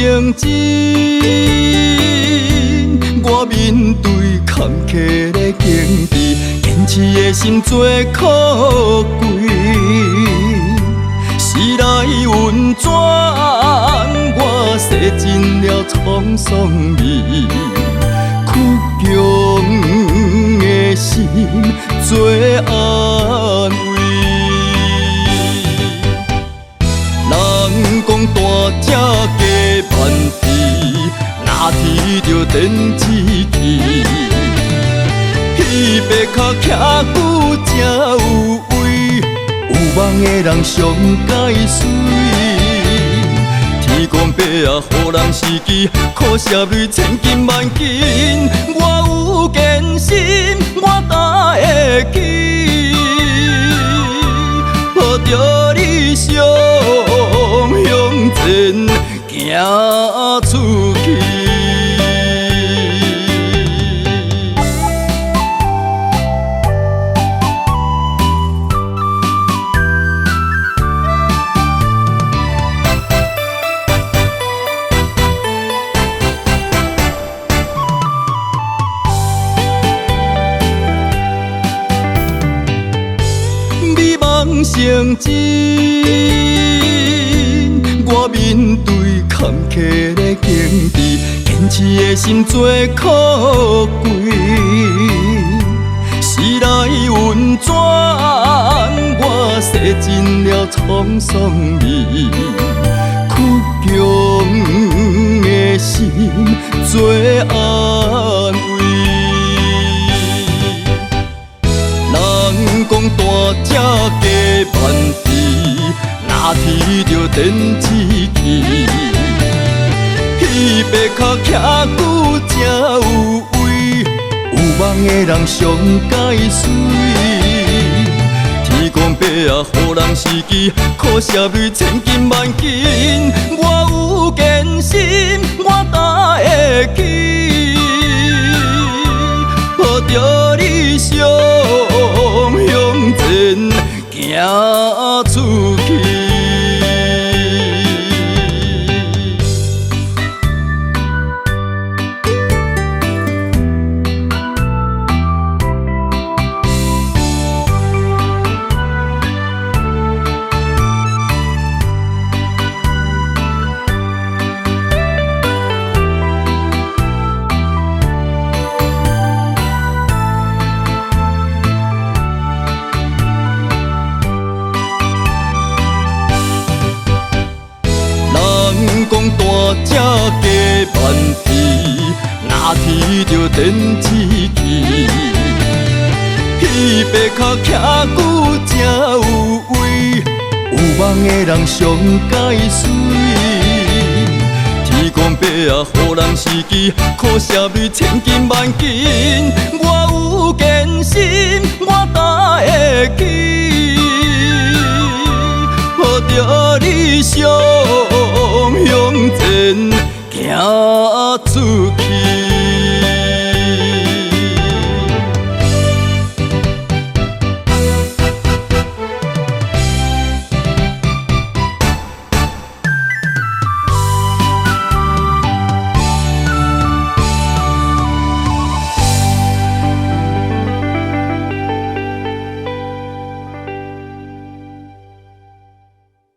成真，我面对坎坷的境地，坚持的心做可贵。时来运转，我洗尽了沧桑味，苦强的心做安慰。人讲大只加万倍，哪天着电子机？彼白脚徛久才有位，有梦的人上解水。天公伯啊，予人时机，苦涩泪千金万金。我有坚心，我担会起，抱着理想向前行出去。成真，我面对坎坷的境地，坚持的心做可贵。时来运转，我洗尽了沧桑味，苦强的心做安慰。人讲大只加万倍，哪天着电子机？彼白脚徛久才有位，有梦的人上解水。天公伯啊，予人时机，苦涩泪千金万金。我有坚心，我担会起，抱着理想向前行出去。讲大只加万倍，哪天着电子机？彼白脚徛久才有位，有梦的人上解水。天公伯啊，予人时机，苦涩泪千金万金。我有坚心，我担会起，抱着理想向前行出